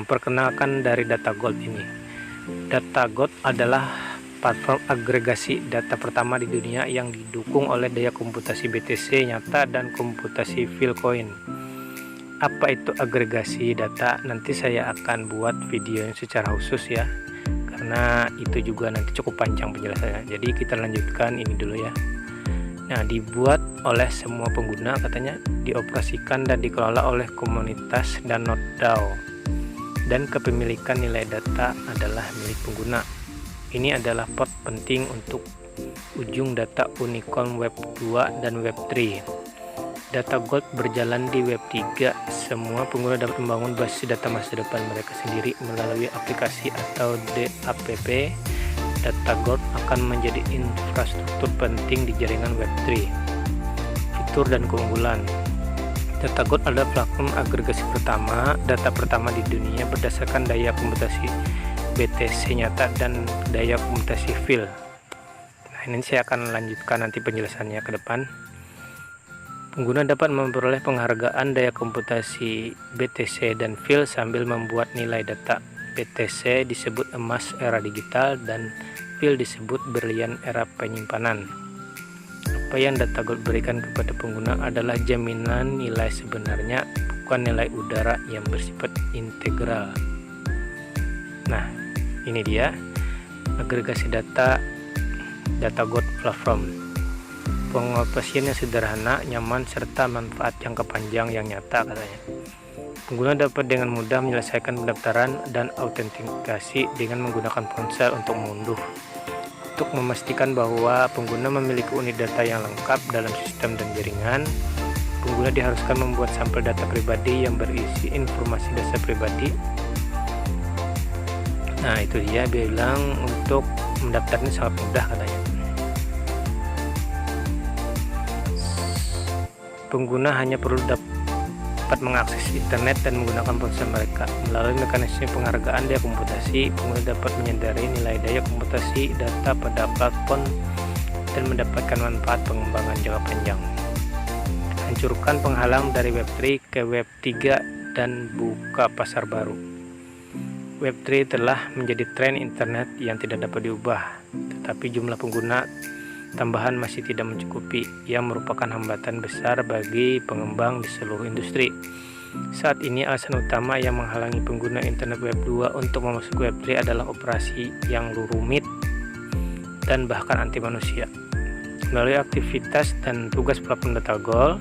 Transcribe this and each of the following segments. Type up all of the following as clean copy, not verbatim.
Memperkenalkan dari Data Gold ini. Data Gold adalah platform agregasi data pertama di dunia yang didukung oleh daya komputasi BTC nyata dan komputasi Filecoin. Apa itu agregasi data? Nanti saya akan buat videonya secara khusus ya, karena itu juga nanti cukup panjang penjelasannya. Jadi kita lanjutkan ini dulu ya. Nah, dibuat oleh semua pengguna, katanya dioperasikan dan dikelola oleh komunitas dan node DAO, dan kepemilikan nilai data adalah milik pengguna. Ini adalah port penting untuk ujung data unicorn Web 2 dan Web 3. Data Gold berjalan di Web 3. Semua pengguna dapat membangun basis data masa depan mereka sendiri melalui aplikasi atau DApp. Data Gold akan menjadi infrastruktur penting di jaringan Web3. Fitur dan keunggulan. Data Gold adalah platform agregasi pertama, data pertama di dunia berdasarkan daya komputasi BTC nyata dan daya komputasi Fil. Nah, ini saya akan lanjutkan nanti penjelasannya ke depan. Pengguna dapat memperoleh penghargaan daya komputasi BTC dan Fil sambil membuat nilai data. BTC disebut emas era digital dan Fil disebut berlian era penyimpanan. Apa yang Data Gold berikan kepada pengguna adalah jaminan nilai sebenarnya, bukan nilai udara yang bersifat integral. Nah, ini dia agregasi data Gold platform. Pengoperasian yang sederhana, nyaman, serta manfaat jangka panjang yang nyata, katanya. Pengguna dapat dengan mudah menyelesaikan pendaftaran dan autentikasi dengan menggunakan ponsel untuk mengunduh. Untuk memastikan bahwa pengguna memiliki unit data yang lengkap dalam sistem dan jaringan, pengguna diharuskan membuat sampel data pribadi yang berisi informasi dasar pribadi. Nah, itu dia bilang untuk mendaftarnya sangat mudah, katanya. Pengguna hanya perlu dapat mengakses internet dan menggunakan ponsel mereka. Melalui mekanisme penghargaan daya komputasi, pengguna dapat menyadari nilai daya komputasi data pada platform dan mendapatkan manfaat pengembangan jangka panjang. Hancurkan penghalang dari Web 3 ke Web 3 dan buka pasar baru. Web 3 telah menjadi tren internet yang tidak dapat diubah, tetapi jumlah pengguna tambahan masih tidak mencukupi, yang merupakan hambatan besar bagi pengembang di seluruh industri. Saat ini alasan utama yang menghalangi pengguna internet Web 2 untuk memasuki Web 3 adalah operasi yang rumit dan bahkan anti manusia. Melalui aktivitas dan tugas platform Data Gold,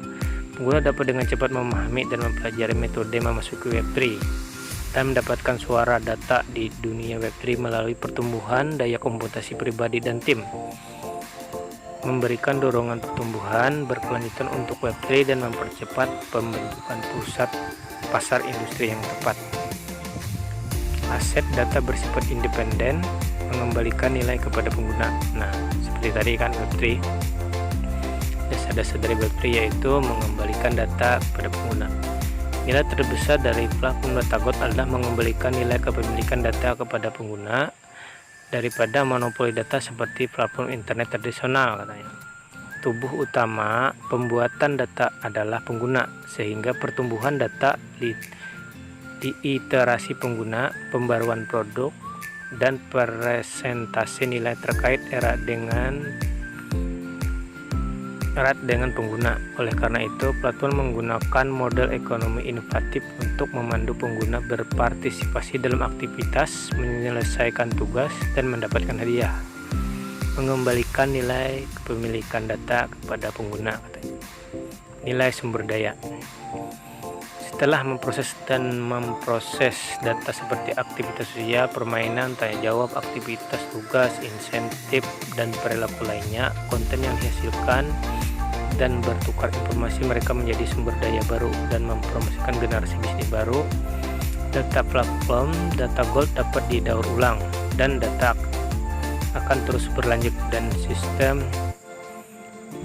pengguna dapat dengan cepat memahami dan mempelajari metode memasuki Web 3 dan mendapatkan suara data di dunia Web 3 melalui pertumbuhan daya komputasi pribadi dan tim, memberikan dorongan pertumbuhan berkelanjutan untuk Web 3 dan mempercepat pembentukan pusat pasar industri yang tepat. Aset data bersifat independen, mengembalikan nilai kepada pengguna. Nah, seperti tadi kan Web 3, dasar-dasar dari Web 3 yaitu mengembalikan data kepada pengguna. Nilai terbesar dari platform Data Gold adalah mengembalikan nilai kepemilikan data kepada pengguna daripada monopoli data seperti platform internet tradisional, katanya. Tubuh utama pembuatan data adalah pengguna, sehingga pertumbuhan data di iterasi pengguna, pembaruan produk, dan presentasi nilai terkait erat dengan pengguna. Oleh karena itu, platform menggunakan model ekonomi inovatif untuk memandu pengguna berpartisipasi dalam aktivitas, menyelesaikan tugas, dan mendapatkan hadiah. Mengembalikan nilai kepemilikan data kepada pengguna, katanya. Nilai sumber daya. Setelah memproses data seperti aktivitas usia, permainan, tanya jawab, aktivitas tugas, insentif, dan perilaku lainnya, konten yang dihasilkan dan bertukar informasi mereka menjadi sumber daya baru dan mempromosikan generasi bisnis baru. Data platform Data Gold dapat didaur ulang dan data akan terus berlanjut, dan sistem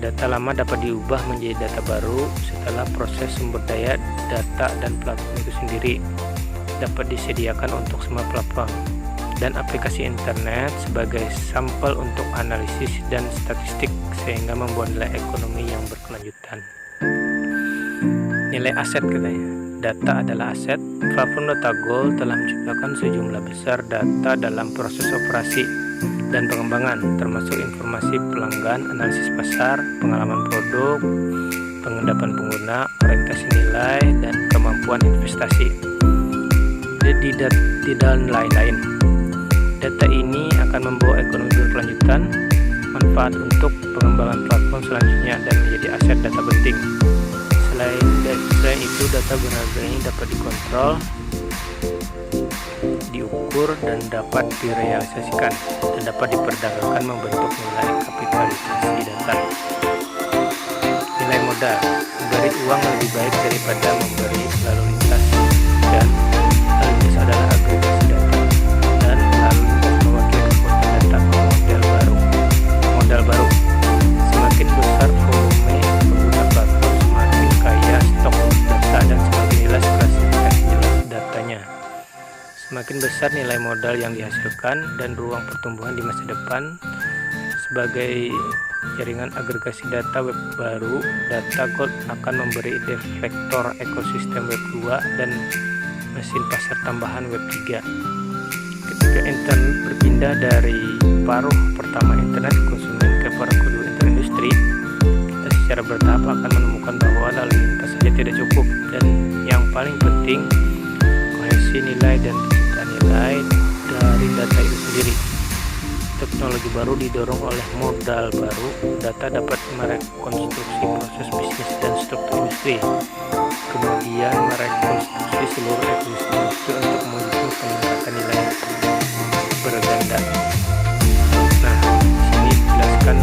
data lama dapat diubah menjadi data baru setelah proses sumber daya data, dan platform itu sendiri dapat disediakan untuk semua platform dan aplikasi internet sebagai sampel untuk analisis dan statistik, sehingga membuat nilai ekonomi yang berkelanjutan. Nilai aset, katanya. data adalah aset. Platform Data Gold telah menciptakan sejumlah besar data dalam proses operasi dan pengembangan, termasuk informasi pelanggan, analisis pasar, pengalaman produk, pengendapan pengguna, orientasi nilai, dan kemampuan investasi. Di dalam lain-lain, data ini akan membawa ekonomi berkelanjutan, manfaat untuk pengembangan platform selanjutnya, dan menjadi aset data penting. Selain itu, data berharga ini dapat dikontrol, diukur, dan dapat direalisasikan, dan dapat diperdagangkan membentuk nilai kapitalisasi data. Nilai modal: memberi uang lebih baik daripada memberi lalu lintas, dan lalu lintas adalah agregasi data, dan lalu lintas mewakili kekuatan data. Modal baru: semakin besar volume pengguna platform, semakin kaya stok data dan semakin jelas klasifikasi datanya. Semakin besar nilai modal yang dihasilkan dan ruang pertumbuhan di masa depan. Sebagai jaringan agregasi data web baru, Data Gold akan memberi deflektor ekosistem web 2 dan mesin pasar tambahan web 3. Ketika internet berpindah dari paruh pertama internet konsumen ke paruh kedua internet industri, kita secara bertahap akan menemukan bahwa lalu lintas saja tidak cukup, dan yang paling penting, kohesi nilai dan penciptaan nilai dari data itu sendiri. Teknologi baru didorong oleh modal baru. Data dapat merekonstruksi proses bisnis dan struktur industri, kemudian merekonstruksi seluruh ekosistem industri untuk mendukung peningkatan nilai berganda. Nah, di sini dijelaskan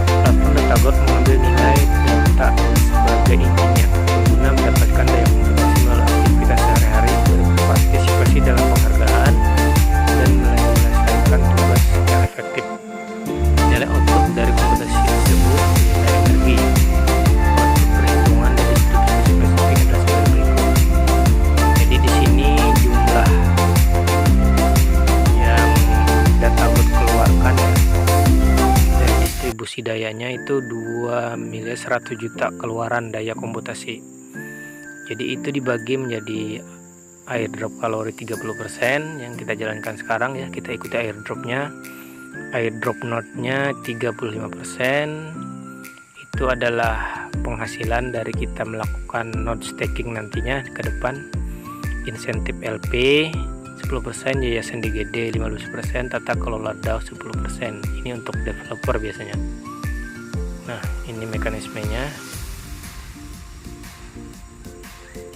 platform Data Gold mengambil nilai data sebagai intinya. Pengguna mendapatkan daya komunikasi melalui aktivitas sehari-hari, berpartisipasi dalam penghargaan, dan menyelesaikan tugas yang efektif. Nilai output dari komputasi tersebut nilai energi. Output perhitungan dan distribusi spesifik adalah sebagai berikut. Jadi di sini jumlah yang Data Gold keluarkan dari distribusi dayanya itu 2.100.000.000 keluaran daya komputasi. Jadi itu dibagi menjadi airdrop kalori 30% yang kita jalankan sekarang ya, kita ikuti airdropnya. Airdrop node-nya 35%. Itu adalah penghasilan dari kita melakukan node staking nantinya ke depan. Insentif LP 10%, yayasan DGD 15%, tata kelola DAO 10%. Ini untuk developer biasanya. Nah, ini mekanismenya.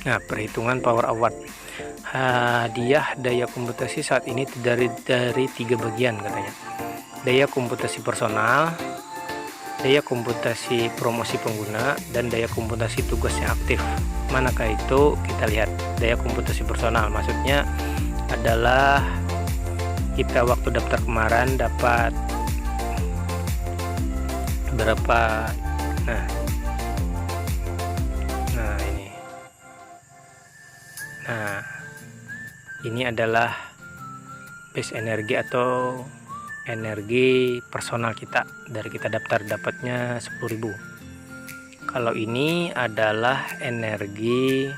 Nah, perhitungan power award. Hadiah daya komputasi saat ini dari 3 bagian katanya. Daya komputasi personal, daya komputasi promosi pengguna, dan daya komputasi tugas yang aktif. Manakah itu? Kita lihat. Daya komputasi personal maksudnya adalah kita waktu daftar kemarin dapat berapa. Nah ini adalah base energi atau energi personal kita dari kita daftar, dapatnya 10.000. Kalau ini adalah energi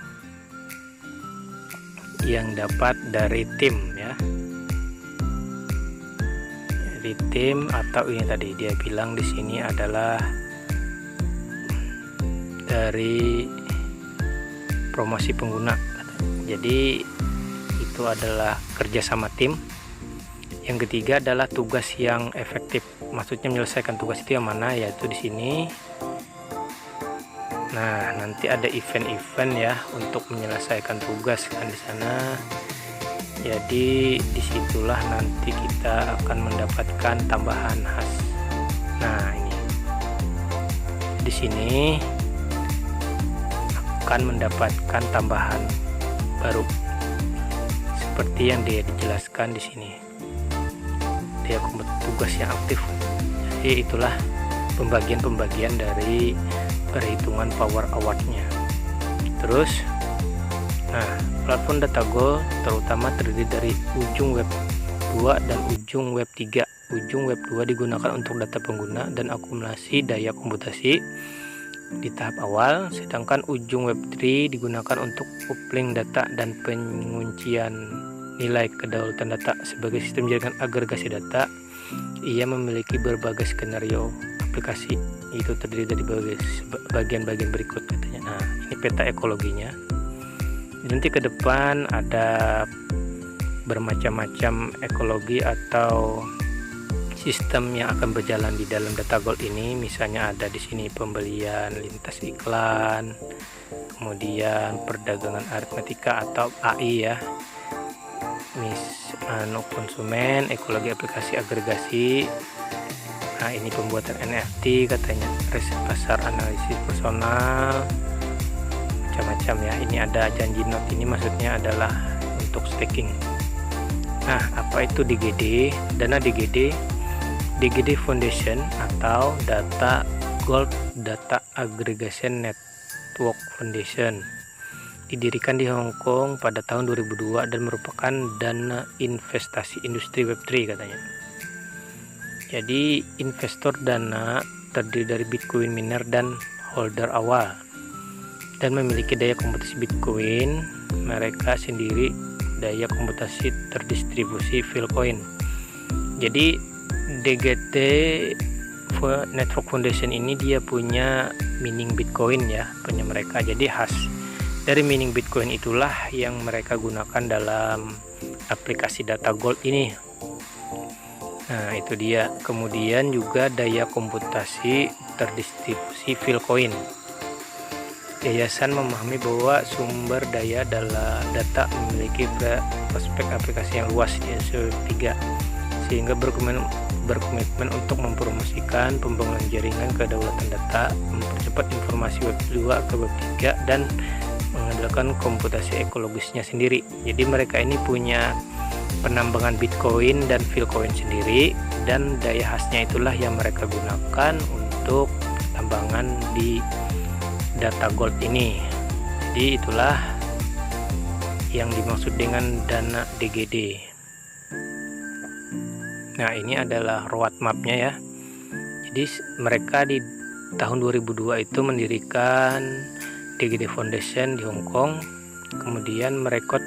yang dapat dari tim ya, dari tim, atau ini tadi dia bilang di sini adalah dari promosi pengguna. Jadi itu adalah kerja sama tim. Yang ketiga adalah tugas yang efektif, maksudnya menyelesaikan tugas itu yang mana, yaitu di sini. Nah, nanti ada event-event ya untuk menyelesaikan tugas kan di sana. Jadi disitulah nanti kita akan mendapatkan tambahan khas. Nah, ini di sini akan mendapatkan tambahan baru seperti yang dia dijelaskan di sini. Dia tugas yang aktif. Jadi itulah pembagian-pembagian dari perhitungan power awardnya. Terus, nah, platform Data Gold terutama terdiri dari ujung web 2 dan ujung web 3. Ujung web 2 digunakan untuk data pengguna dan akumulasi daya komputasi. di tahap awal, sedangkan ujung Web3 digunakan untuk uplink data dan penguncian nilai kedaulatan data. Sebagai sistem jaringan agregasi data, ia memiliki berbagai skenario aplikasi, itu terdiri dari bagian-bagian berikut katanya. Nah, ini peta ekologinya. Nanti ke depan ada bermacam-macam ekologi atau sistem yang akan berjalan di dalam data gold ini. Misalnya ada di sini pembelian lintas iklan, kemudian perdagangan aritmetika atau AI ya, konsumen, ekologi aplikasi agregasi. Nah, ini pembuatan NFT katanya, riset pasar, analisis personal, macam-macam ya. Ini ada janji note, ini maksudnya adalah untuk staking. Nah, apa itu DGD? Dana DGD Foundation atau Data Gold Data Aggregation Network Foundation didirikan di Hong Kong pada tahun 2002 dan merupakan dana investasi industri Web3 katanya. Jadi investor dana terdiri dari Bitcoin miner dan holder awal dan memiliki daya komputasi Bitcoin mereka sendiri, daya komputasi terdistribusi Filecoin. Jadi DGD Network Foundation ini dia punya mining Bitcoin ya, punya mereka. Jadi khas dari mining Bitcoin itulah yang mereka gunakan dalam aplikasi data gold ini. Nah, itu dia. Kemudian juga daya komputasi terdistribusi Filecoin. Yayasan memahami bahwa sumber daya adalah data memiliki prospek aplikasi yang luas di Web3, sehingga berkomitmen untuk mempromosikan pembangunan jaringan kedaulatan data, mempercepat informasi Web2 ke Web3, dan mengandalkan komputasi ekologisnya sendiri. Jadi mereka ini punya penambangan Bitcoin dan Filecoin sendiri, dan daya khasnya itulah yang mereka gunakan untuk tambangan di data gold ini. Jadi itulah yang dimaksud dengan dana DGD. Nah, ini adalah roadmap-nya ya. Jadi mereka di tahun 2002 itu mendirikan DGD Foundation di Hong Kong, kemudian merekrut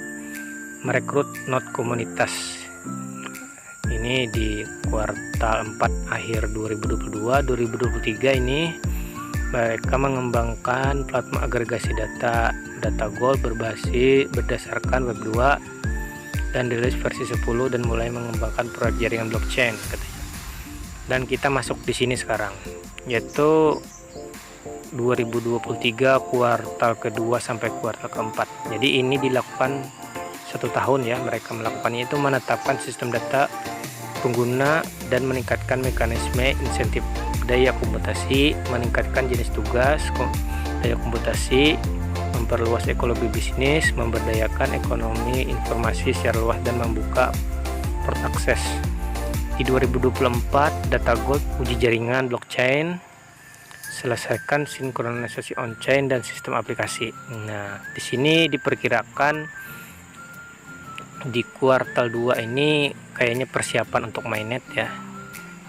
node komunitas. Ini di kuartal 4 akhir 2022-2023 ini mereka mengembangkan platform agregasi data gold berdasarkan Web 2 dan dirilis versi 10 dan mulai mengembangkan proyek jaringan blockchain katanya. Dan kita masuk di sini sekarang, yaitu 2023 kuartal kedua sampai kuartal keempat. Jadi ini dilakukan 1 tahun ya, mereka melakukannya itu menetapkan sistem data pengguna dan meningkatkan mekanisme insentif daya komputasi, meningkatkan jenis tugas daya komputasi, memperluas ekologi bisnis, memberdayakan ekonomi informasi secara luas, dan membuka port akses. Di 2024 data gold uji jaringan blockchain, selesaikan sinkronisasi on-chain dan sistem aplikasi. Nah, di sini diperkirakan di kuartal 2 ini kayaknya persiapan untuk mainnet ya.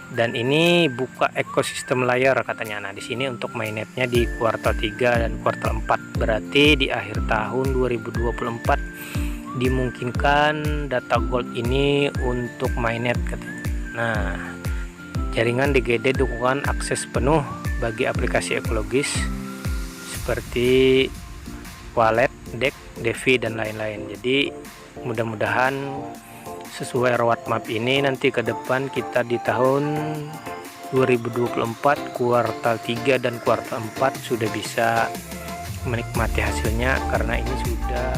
Dan ini buka ekosistem layar katanya. Nah, di sini untuk mainnetnya di kuartal 3 dan kuartal 4. Berarti di akhir tahun 2024 dimungkinkan data gold ini untuk mainnet katanya. Nah, jaringan DGD dukungan akses penuh bagi aplikasi ekologis seperti wallet, DEX, DeFi dan lain-lain. Jadi mudah-mudahan sesuai roadmap ini nanti ke depan kita di tahun 2024 kuartal 3 dan kuartal 4 sudah bisa menikmati hasilnya, karena ini sudah